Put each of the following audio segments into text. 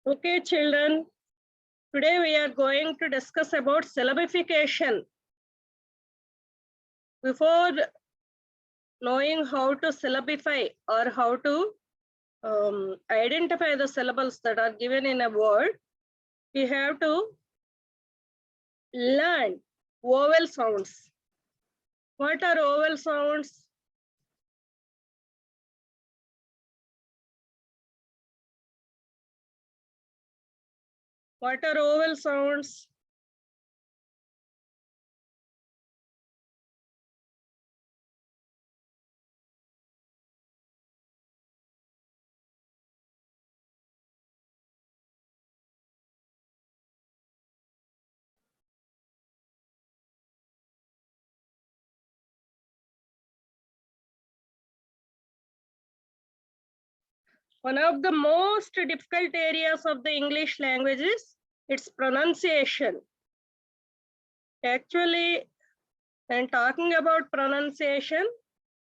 Okay, children. Today we are going to discuss about syllabification. Before knowing how to syllabify or how to identify the syllables that are given in a word, we have to learn vowel sounds. What are vowel sounds? What are vowel sounds? One of the most difficult areas of the English language is its pronunciation. Actually, when talking about pronunciation,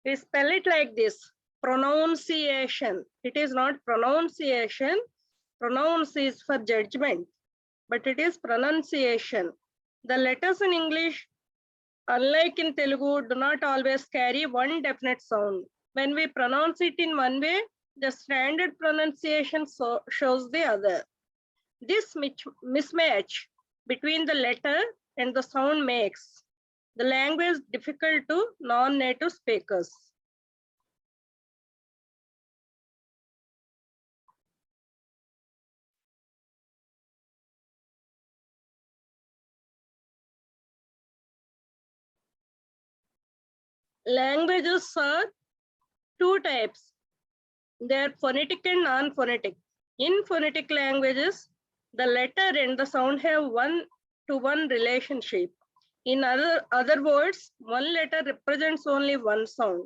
we spell it like this: pronunciation. It is not pronunciation. Pronounce is for judgment, but it is pronunciation. The letters in English, unlike in Telugu, do not always carry one definite sound. When we pronounce it in one way, the standard pronunciation shows the other. This mismatch between the letter and the sound makes the language difficult to non-native speakers. Languages are two types. They are phonetic and non-phonetic. In phonetic languages, the letter and the sound have one-to-one relationship. In other words, one letter represents only one sound.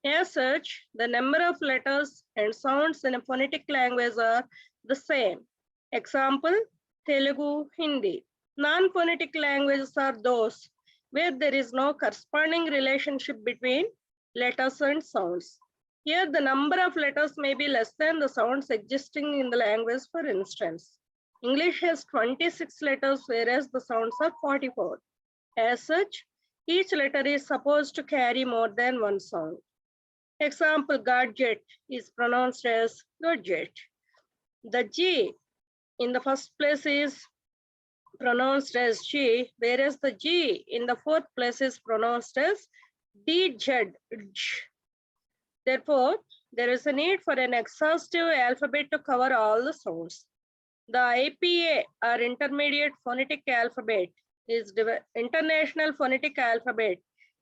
As such, the number of letters and sounds in a phonetic language are the same. Example, Telugu, Hindi. Non-phonetic languages are those where there is no corresponding relationship between letters and sounds. Here, the number of letters may be less than the sounds existing in the language. For instance, English has 26 letters, whereas the sounds are 44. As such, each letter is supposed to carry more than one sound. Example, gadget is pronounced as gadget. The G in the first place is pronounced as G, whereas the G in the fourth place is pronounced as DJ. Therefore, there is a need for an exhaustive alphabet to cover all the sounds. The IPA or Intermediate Phonetic Alphabet is International Phonetic Alphabet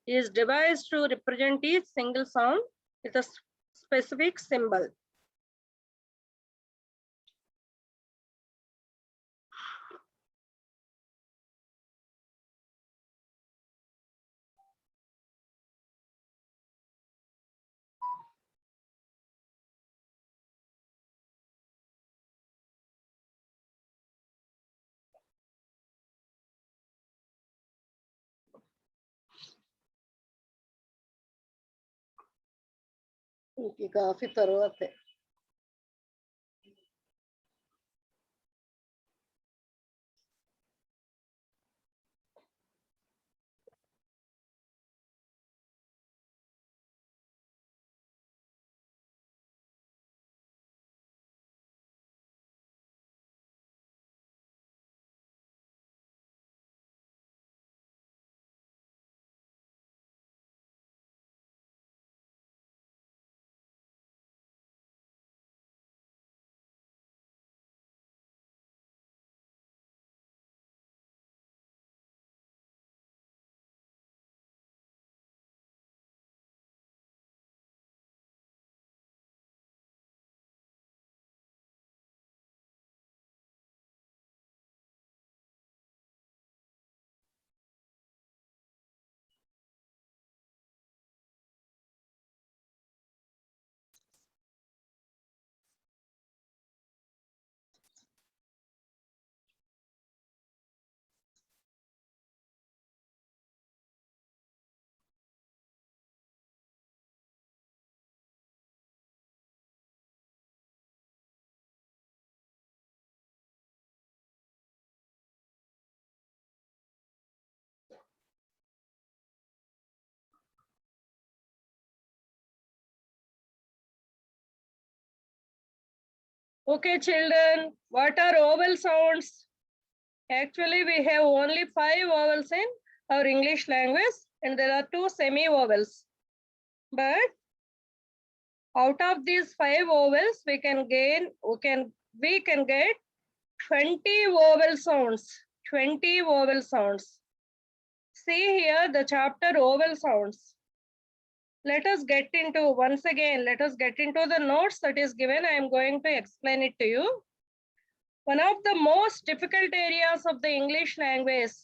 is devised to represent each single sound with a specific symbol. Coffee తర్వాతే Okay, children, what are vowel sounds? Actually, we have only 5 vowels in our English language, and there are 2 semi-vowels. But out of these 5 vowels, we can get 20 vowel sounds. 20 vowel sounds. See here the chapter vowel sounds. Let us get into the notes that is given. I am going to explain it to you. One of the most difficult areas of the English language.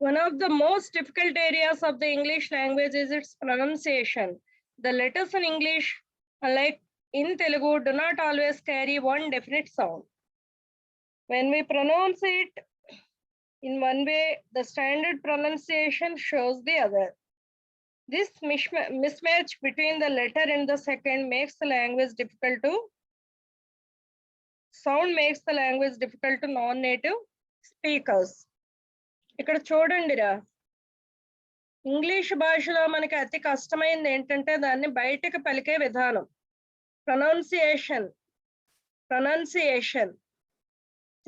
One of the most difficult areas of the English language is its pronunciation. The letters in English, unlike in Telugu, do not always carry one definite sound. When we pronounce it in one way, the standard pronunciation shows the other. This mismatch between the letter and the second makes the language difficult to non-native speakers. ఇక్కడ చూడండిరా, English భాషలో మనకి అతి కష్టమైనది ఏంటంటే దాన్ని బయటకు పలికే విధానం. ప్రొనౌన్సియేషన్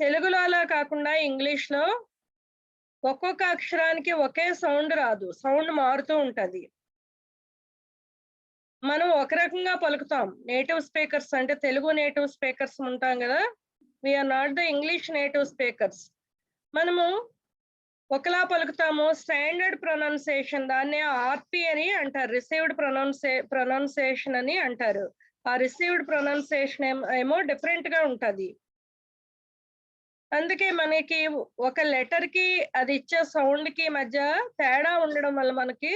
తెలుగులో అలా కాకుండా ఇంగ్లీష్ లో ఒక్కొక్క అక్షరానికి ఒకే సౌండ్ రాదు, సౌండ్ మారుతూ ఉంటది. మనం ఒక రకంగా పలుకుతాం. నేటివ్ స్పీకర్స్ అంటే తెలుగు నేటివ్ స్పీకర్స్ ఉంటాం కదా, we are not the English native speakers. మనము ఒకలా పలుకుతాము. స్టాండర్డ్ ప్రొనౌన్సియేషన్ దాన్ని ఆర్పి అని అంటారు, రిసీవ్డ్ ప్రొనౌన్సియేషన్ అని అంటారు. ఆ రిసీవ్డ్ ప్రొనౌన్సియేషన్ ఏమో డిఫరెంట్ గా ఉంటది. అందుకే మనకి ఒక లెటర్ కి అది ఇచ్చే సౌండ్ కి మధ్య తేడా ఉండడం వల్ల మనకి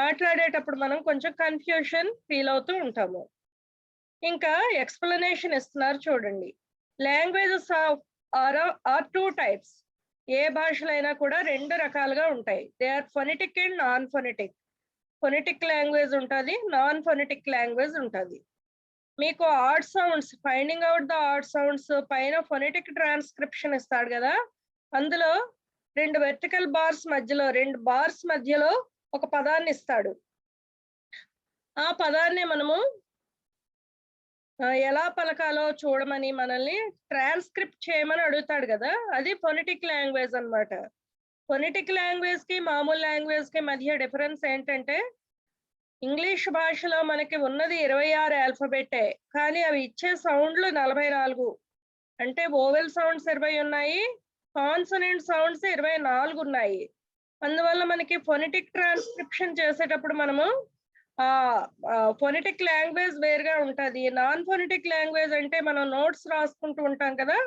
మాట్లాడేటప్పుడు మనం కొంచెం కన్ఫ్యూషన్ ఫీల్ అవుతూ ఉంటాము. ఇంకా ఎక్స్ప్లెనేషన్ ఇస్తున్నారు చూడండి. Languages are 2 types. ఏ భాషలో అయినా కూడా 2 రకాలుగా ఉంటాయి. They are phonetic and non phonetic. Phonetic language ఉంటుంది, నాన్ ఫొనెటిక్ లాంగ్వేజ్ ఉంటుంది. మీకు odd sounds, finding out the odd sounds పైన ఫొనెటిక్ ట్రాన్స్క్రిప్షన్ ఇస్తాడు కదా, అందులో 2 వెర్టికల్ బార్స్ మధ్యలో 2 బార్స్ మధ్యలో ఒక పదాన్ని ఇస్తాడు. ఆ పదాన్ని మనము ఎలా పలకాలో చూడమని మనల్ని ట్రాన్స్క్రిప్ట్ చేయమని అడుగుతాడు కదా, అది ఫొనెటిక్ లాంగ్వేజ్ అన్నమాట. ఫొనెటిక్ లాంగ్వేజ్ కి మామూలు లాంగ్వేజ్ కి మధ్య డిఫరెన్స్ ఏంటంటే, ఇంగ్లీష్ భాషలో మనకి ఉన్నది 26 ఆల్ఫబెటే, కానీ అవి ఇచ్చే సౌండ్లు 44. అంటే వోవెల్ సౌండ్స్ 20 ఉన్నాయి, కాన్సనెంట్ సౌండ్స్ 24 ఉన్నాయి. అందువల్ల మనకి ఫొనెటిక్ ట్రాన్స్క్రిప్షన్ చేసేటప్పుడు మనము ఫొనెటిక్ లాంగ్వేజ్ వేరుగా ఉంటది. నాన్ ఫొనెటిక్ లాంగ్వేజ్ అంటే మనం నోట్స్ రాసుకుంటూ ఉంటాం కదా,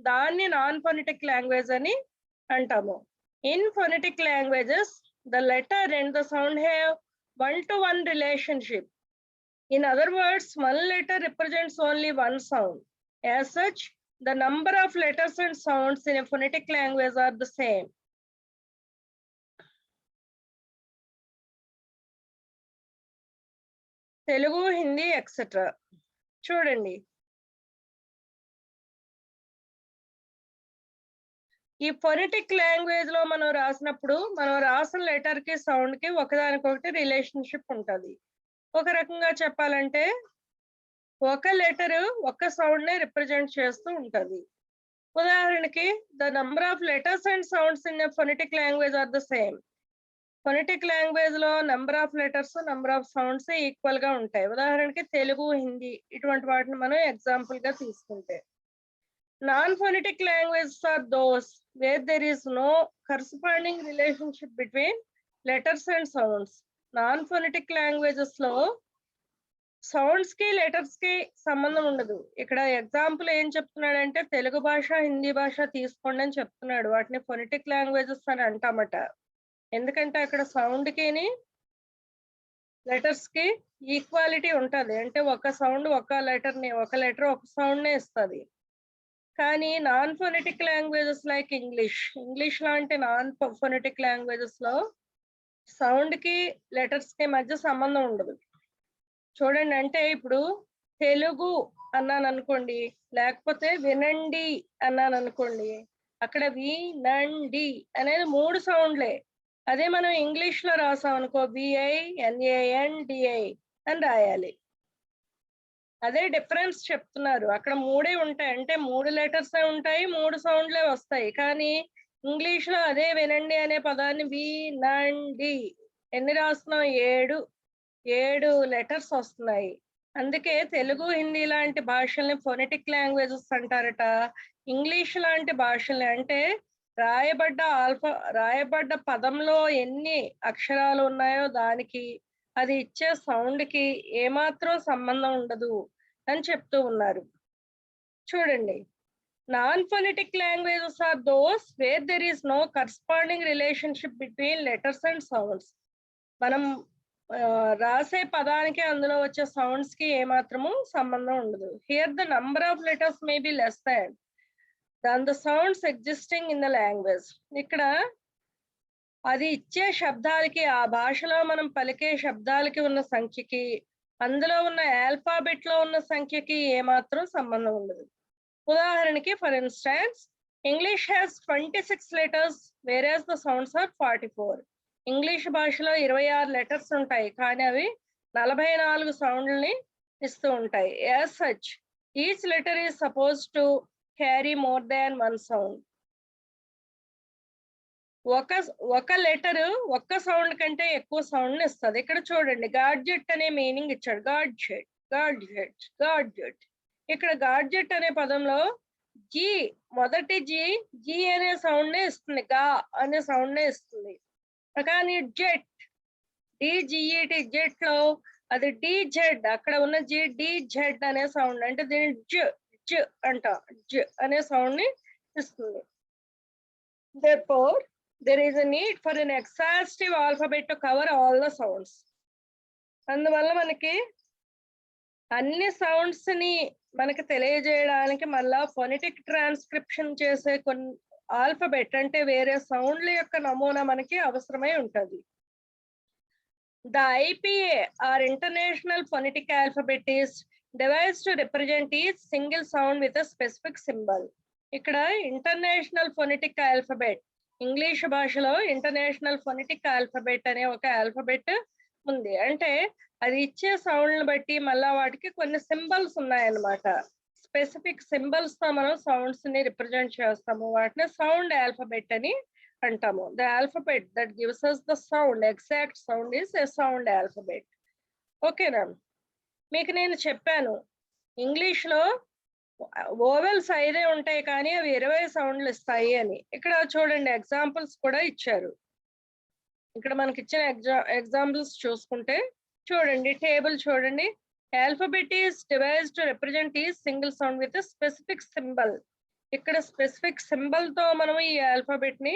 దాన్ని నాన్ ఫొనెటిక్ లాంగ్వేజ్ అని అంటాము. In phonetic languages the letter and the sound have 1-to-1 relationship. In other words, one letter represents only one sound. As such, the number of letters and sounds in a phonetic language are the same. Telugu, Hindi, etc. చూడండి, ఈ phonetic language లో మనం రాసినప్పుడు మనం రాసిన letter కి sound కి ఒకదానికొకటి రిలేషన్షిప్ ఉంటది. ఒక రకంగా చెప్పాలంటే ఒక లెటర్ ఒక సౌండ్ ని రిప్రజెంట్ చేస్తూ ఉంటది. ఉదాహరణకి the number of letters and sounds in phonetic language are the same. Phonetic language లో number of letters number of sounds equal గా ఉంటాయి. ఉదాహరణకి తెలుగు, హిందీ ఇటువంటి వాటిని మనం ఎగ్జాంపుల్ గా తీసుకుంటే, non-phonetic languages are those where there is no corresponding relationship between letters and sounds. Non-phonetic languages లో సౌండ్స్ కి లెటర్స్ కి సంబంధం ఉండదు. ఇక్కడ ఎగ్జాంపుల్ ఏం చెప్తున్నాడంటే తెలుగు భాష, హిందీ భాష తీసుకోండి అని చెప్తున్నాడు. వాటిని ఫొనెటిక్ లాంగ్వేజెస్ అని అంటామట. ఎందుకంటే అక్కడ సౌండ్ కిని లెటర్స్ కి ఈక్వాలిటీ ఉంటది. అంటే ఒక సౌండ్ ఒక లెటర్ ఒక సౌండ్ నే ఇస్తుంది. కానీ non phonetic languages like English లాంటి నాన్ ఫొనెటిక్ లాంగ్వేజెస్ లో సౌండ్ కి లెటర్స్ కి మధ్య సంబంధం ఉండదు. చూడండి, అంటే ఇప్పుడు తెలుగు అన్నాను అనుకోండి, లేకపోతే వినండి అన్నాను అనుకోండి, అక్కడ వినండి అనేది 3 సౌండ్లే. అదే మనం ఇంగ్లీష్ లో రాసాం అనుకో, BINANDI అని రాయాలి. అదే డిఫరెన్స్ చెప్తున్నారు. అక్కడ 3 ఉంటాయి, అంటే 3 లెటర్స్ ఉంటాయి, 3 సౌండ్లే వస్తాయి. కానీ ఇంగ్లీష్ లో అదే వినండి అనే పదాన్ని వినండి ఎన్ని రాస్తున్నాం, 7 లెటర్స్ వస్తున్నాయి. అందుకే తెలుగు, హిందీ లాంటి భాషల్ని ఫొనెటిక్ లాంగ్వేజెస్ అంటారట. ఇంగ్లీష్ లాంటి భాషల్ని, అంటే రాయబడ్డ పదంలో ఎన్ని అక్షరాలు ఉన్నాయో దానికి అది ఇచ్చే సౌండ్ కి ఏమాత్రం సంబంధం ఉండదు అని చెప్తూ ఉన్నారు. చూడండి, non phonetic languages are those where there is no corresponding relationship between letters and sounds. మనం రాసే పదానికి అందులో వచ్చే సౌండ్స్ కి ఏమాత్రము సంబంధం ఉండదు. Here the number of letters may be less than the sounds existing in the language. ఇక్కడ అది ఇచ్చే శబ్దాలకి, ఆ భాషలో మనం పలికే శబ్దాలకి ఉన్న సంఖ్యకి అందులో ఉన్న ఆల్ఫాబెట్ లో ఉన్న సంఖ్యకి ఏమాత్రం సంబంధం ఉండదు. ఉదాహరణకి, for instance, English has 26 letters whereas the sounds are 44. English భాషలో 26 లెటర్స్ ఉంటాయి, కానీ అవి 44 సౌండ్లని ఇస్తూ ఉంటాయి. As such each letter is suppose to carry more than 1 sound. ఒక లెటర్ ఒక్క సౌండ్ కంటే ఎక్కువ సౌండ్ ఇస్తుంది. ఇక్కడ చూడండి, గాడ్జెట్ అనే మీనింగ్ ఇచ్చాడు. గాడ్జెట్. ఇక్కడ గాడ్జెట్ అనే పదంలో మొదటి జీ అనే సౌండ్ నే ఇస్తుంది, గా అనే సౌండ్ నే ఇస్తుంది. కానీ DGET జెట్ లో అది DZ, అక్కడ ఉన్న DZ అనే సౌండ్, అంటే దీని జ అంట, జ అనే సౌండ్ ని ఇస్తుంది. Therefore, there is a need for an exhaustive alphabet to cover all the sounds. అందువల్ల మనకి అన్ని సౌండ్స్ ని మనకి తెలియజేయడానికి మళ్ళా ఫొనెటిక్ ట్రాన్స్క్రిప్షన్ చేసే కొన్ని ఆల్ఫాబెట్, అంటే వేరే సౌండ్ల యొక్క నమూనా మనకి అవసరమై ఉంటది. The IPA or International Phonetic Alphabet is devised to represent each single sound with a specific symbol. ఇక్కడ ఇంటర్నేషనల్ ఫొనెటిక్ ఆల్ఫాబెట్, ఇంగ్లీష్ భాషలో ఇంటర్నేషనల్ ఫొనెటిక్ ఆల్ఫాబెట్ అనే ఒక ఆల్ఫాబెట్ ఉంది. అంటే అది ఇచ్చే సౌండ్ని బట్టి మళ్ళా వాటికి కొన్ని సింబల్స్ ఉన్నాయన్నమాట. స్పెసిఫిక్ సింబల్స్ తో మనం సౌండ్స్ ని రిప్రజెంట్ చేస్తాము. వాటిని సౌండ్ ఆల్ఫాబెట్ అని అంటాము. The alphabet that gives us the sound, exact sound is a sound alphabet. ఓకేనా? మీకు నేను చెప్పాను, ఇంగ్లీష్ లో ఓవెల్స్ 5 ఉంటాయి, కానీ అవి 20 సౌండ్లు ఇస్తాయి అని. ఇక్కడ చూడండి, ఎగ్జాంపుల్స్ కూడా ఇచ్చారు. ఇక్కడ మనకి ఇచ్చిన ఎగ్జాంపుల్స్ చూసుకుంటే చూడండి, టేబుల్ చూడండి. Alphabet is devised to represent each single sound with specific symbol. ఇక్కడ స్పెసిఫిక్ సింబల్ తో మనం ఈ ఆల్ఫాబెట్ ని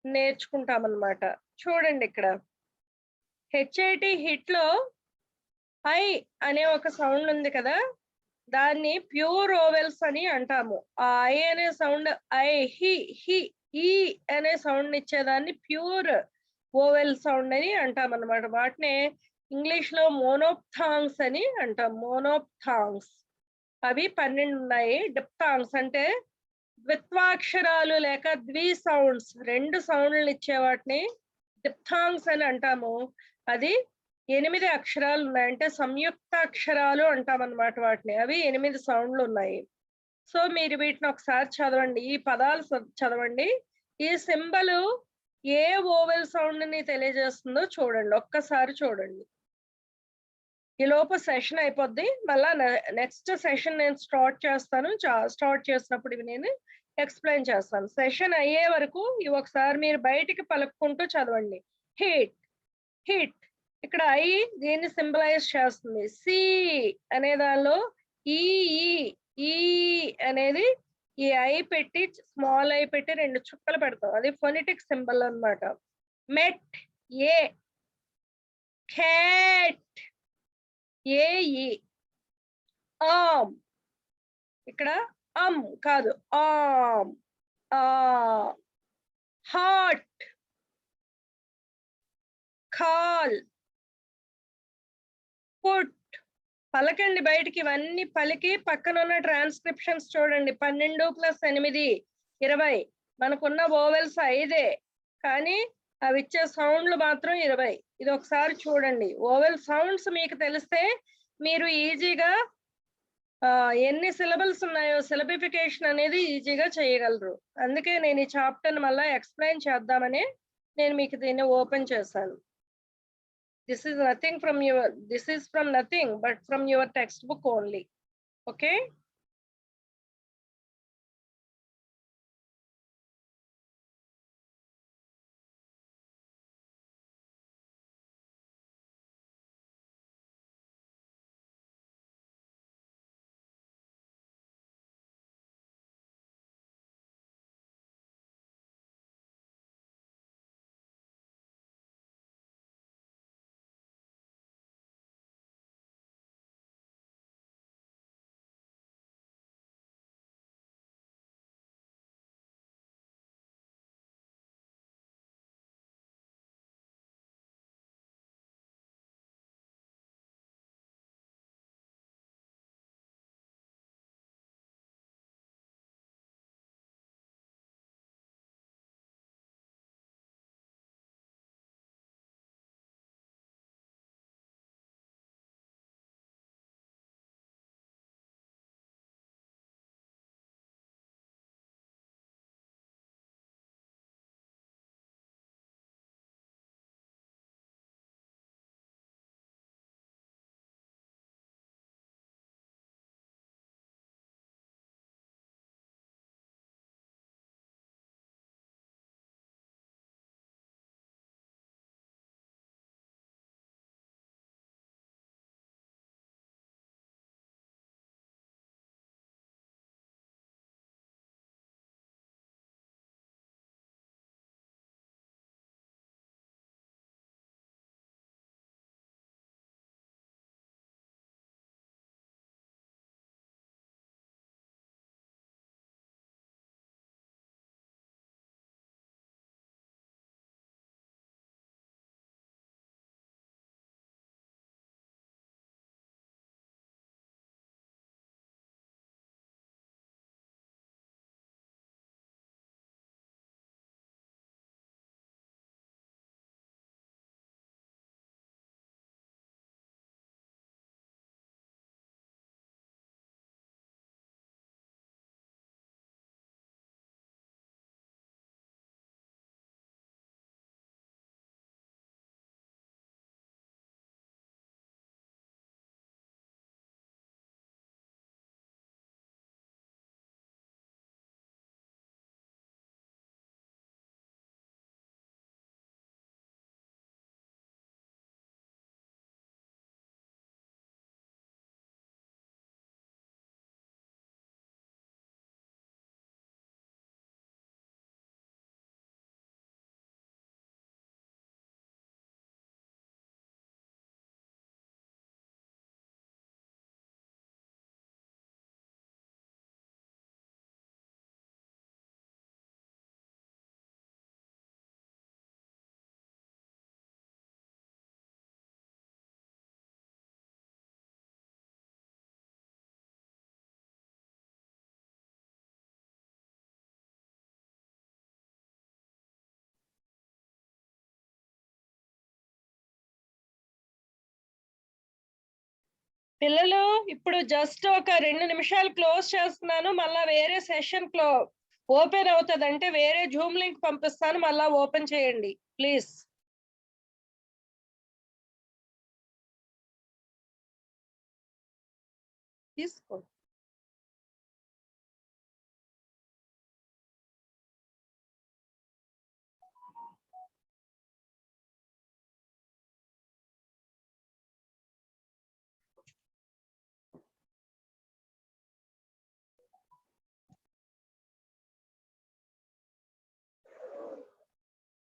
నేర్చుకుంటాం అన్నమాట. చూడండి, ఇక్కడ HIT హిట్ లో ఐ అనే ఒక సౌండ్ ఉంది కదా, దాన్ని ప్యూర్ ఓవెల్స్ అని అంటాము. ఆ ఐ అనే సౌండ్, ఐ, హి, ఈ అనే సౌండ్ ఇచ్చేదాన్ని ప్యూర్ ఓవెల్ సౌండ్ అని అంటాం అనమాట. వాటినే ఇంగ్లీష్ లో మోనోప్థాంగ్స్ అని అంటాం. మోనోప్థాంగ్స్ అవి 12 ఉన్నాయి. డిప్థాంగ్స్ అంటే ద్విత్వాక్షరాలు లేక ద్వి సౌండ్స్, 2 సౌండ్లు ఇచ్చే వాటిని డిప్థాంగ్స్ అని అంటాము. అది 8 అక్షరాలు ఉన్నాయి, అంటే సంయుక్త అక్షరాలు అంటాం అన్నమాట వాటిని. అవి 8 సౌండ్లు ఉన్నాయి. సో మీరు వీటిని ఒకసారి చదవండి, ఈ పదాలు చదవండి. ఈ సింబల్ ఏ ఓవెల్ సౌండ్ ని తెలియజేస్తుందో చూడండి, ఒక్కసారి చూడండి. ఈ లోపు సెషన్ అయిపోద్ది. మళ్ళా నెక్స్ట్ సెషన్ నేను స్టార్ట్ చేస్తాను. స్టార్ట్ చేసినప్పుడు ఇవి నేను ఎక్స్ప్లెయిన్ చేస్తాను. సెషన్ అయ్యే వరకు ఇవి ఒకసారి మీరు బయటికి పలుకుంటూ చదవండి. Hit, hit. ఇక్కడ ఐ దీన్ని సింబలైజ్ చేస్తుంది. సి అనే దానిలో ఈ ఈ అనేది ఈ ఐ పెట్టి, స్మాల్ ఐ పెట్టి 2 చుక్కలు పెడతాం. అది ఫొనెటిక్ సింబల్ అన్నమాట. మెట్, ఏ. Cat, AE. ఆమ్, ఇక్కడ కాదు, ఆమ్. ఆ. Hot, call, put. పలకండి బయటికి, ఇవన్నీ పలికి పక్కన ఉన్న ట్రాన్స్క్రిప్షన్స్ చూడండి. 12 + 8 20. మనకున్న ఓవెల్స్ 5, కానీ అవి ఇచ్చే సౌండ్లు మాత్రం 20. ఇది ఒకసారి చూడండి. ఓవెల్ సౌండ్స్ మీకు తెలిస్తే మీరు ఈజీగా ఎన్ని సిలబల్స్ ఉన్నాయో సిలబిఫికేషన్ అనేది ఈజీగా చేయగలరు. అందుకే నేను ఈ చాప్టర్ మళ్ళీ ఎక్స్ప్లెయిన్ చేద్దామని నేను మీకు దీన్ని ఓపెన్ చేశాను. This is from nothing but from your textbook only. Okay. పిల్లలు ఇప్పుడు జస్ట్ ఒక 2 నిమిషాలు క్లోజ్ చేస్తున్నాను, మళ్ళా వేరే సెషన్ ఓపెన్ అవుతుంది, అంటే వేరే జూమ్ లింక్ పంపిస్తాను, మళ్ళా ఓపెన్ చేయండి ప్లీజ్. తీసుకో.